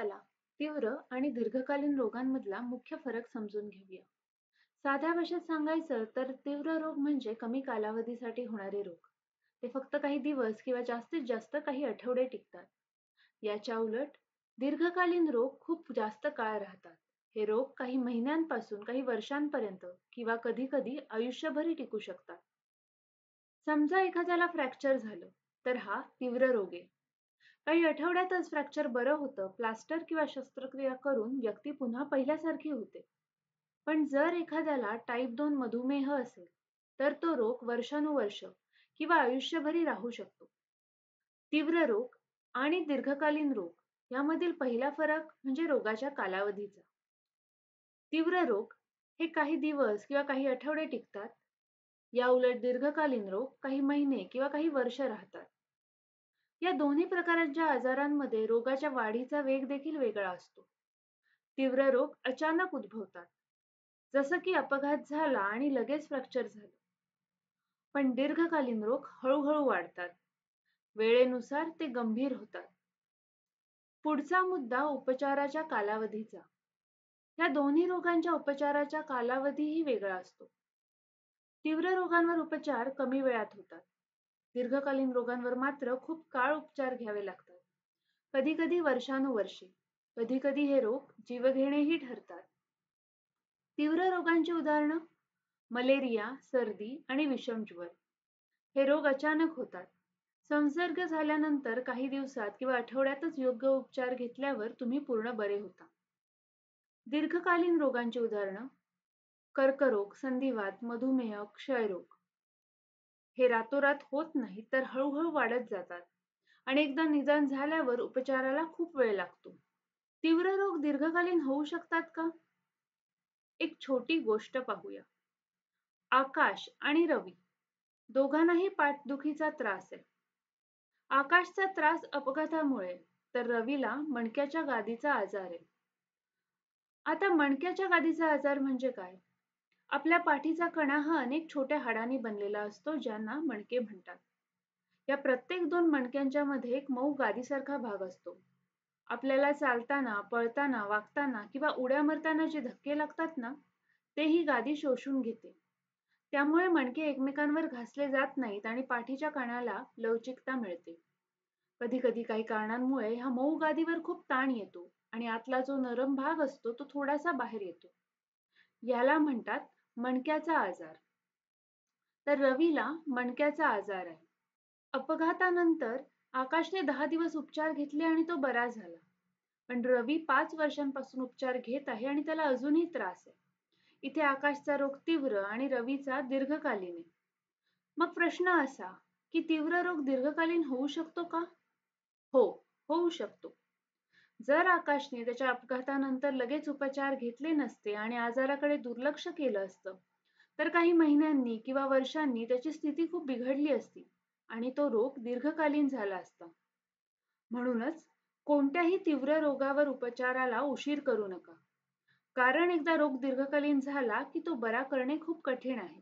चला तीव्र आणि दीर्घकालीन रोगांमधला मुख्य फरक समजून घेऊया. साध्या भाषेत सांगायचं तर तीव्र रोग म्हणजे कमी कालावधीसाठी होणारे रोग. ते फक्त काही दिवस किंवा जास्तीत जास्त काही आठवडे टिकतात. याच्या उलट दीर्घकालीन रोग खूप जास्त काळ राहतात. हे रोग काही महिन्यांपासून काही वर्षांपर्यंत किंवा कधी-कधी आयुष्यभरही टिकू शकतात. समजा एखाद्याला फ्रॅक्चर झालं, तर हा तीव्र रोग आहे. काही आठवड्यातच फ्रॅक्चर बरं होतं, प्लास्टर किंवा शस्त्रक्रिया करून व्यक्ती पुन्हा पहिल्यासारखी होते. पण जर एखाद्याला टाईप 2 मधुमेह असेल, तर तो रोग वर्षानुवर्ष किंवा आयुष्यभरही राहू शकतो. तीव्र रोग आणि दीर्घकालीन रोग यामधील पहिला फरक म्हणजे रोगाच्या कालावधीचा. तीव्र रोग हे काही दिवस किंवा काही आठवडे टिकतात. या उलट दीर्घकालीन रोग काही महिने किंवा काही वर्ष राहतात. या दोन्ही प्रकारांच्या आजारांमध्ये रोगाच्या वाढीचा वेग देखील वेगळा असतो. तीव्र रोग अचानक उद्भवतात, जसं की अपघात झाला आणि लगेच फ्रॅक्चर झालं. पण दीर्घकालीन रोग हळूहळू वाढतात. वेळेनुसार ते गंभीर होतात. पुढचा मुद्दा उपचाराच्या कालावधीचा. या दोन्ही रोगांच्या उपचाराचा कालावधीही वेगळा असतो. तीव्र रोगांवर उपचार कमी वेळात होतात. दीर्घकालीन रोगांवर मात्र खूप काळ उपचार घ्यावे लागतात. कधी-कधी वर्षानुवर्षे, कधी-कधी हे रोग जीवघेणेही ठरतात. तीव्र रोगांची उदाहरणं मलेरिया, सर्दी आणि विषमज्वर. हे रोग अचानक होतात. संसर्ग झाल्यानंतर काही दिवसात किंवा आठवड्यातच योग्य उपचार घेतल्यावर तुम्ही पूर्ण बरे होता. दीर्घकालीन रोगांची उदाहरणं कर्करोग, संधिवात, मधुमेह, क्षयरोग. हे रातोरात होत नाही तर हळूहळू वाढत जातात आणि एकदा निदान झाल्यावर उपचाराला खूप वेळ लागतो. तीव्र रोग दीर्घकालीन होऊ शकतात का? एक छोटी गोष्ट पाहूया. आकाश आणि रवी दोघांनाही पाठदुखीचा त्रास आहे. आकाशचा त्रास अपघातामुळे, तर रवीला मणक्याच्या गादीचा आजार आहे. आता मणक्याच्या गादीचा आजार म्हणजे काय? आपल्या पाठीचा कणा हा अनेक छोट्या हाडांनी बनलेला असतो, ज्यांना मणके म्हणतात. या प्रत्येक दोन मणक्यांच्या मध्ये एक मऊ गादीसारखा भाग असतो. आपल्याला चालताना, पळताना, वागताना किंवा उड्या मारताना जे धक्के लागतात ना, ते ही गादी शोषून घेते. त्यामुळे मणके एकमेकांवर घासले जात नाहीत आणि पाठीच्या कणाला लवचिकता मिळते. कधी-कधी काही कारणांमुळे ह्या मऊ गादीवर खूप ताण येतो आणि आतला जो नरम भाग असतो तो थोडासा बाहेर येतो. याला म्हणतात मणक्याचा आजार. तर रवीला मणक्याचा आजार आहे. अपघातानंतर आकाशने 10 दिवस उपचार घेतले आणि तो बरा झाला. पण रवी 5 वर्षांपासून उपचार घेत आहे आणि त्याला अजूनही त्रास आहे. इथे आकाशचा रोग तीव्र आणि रवीचा दीर्घकालीन आहे. मग प्रश्न असा, की तीव्र रोग दीर्घकालीन होऊ शकतो का? हो, होऊ शकतो. जर आकाशने त्याच्या अपघातानंतर लगेच उपचार घेतले नसते आणि आजाराकडे दुर्लक्ष केलं असतं, तर काही महिन्यांनी किंवा वर्षांनी त्याची स्थिती खूप बिघडली असती आणि तो रोग दीर्घकालीन झाला असता. म्हणूनच कोणत्याही तीव्र रोगावर उपचाराला उशीर करू नका. कारण एकदा रोग दीर्घकालीन झाला की तो बरा करणे खूप कठीण आहे.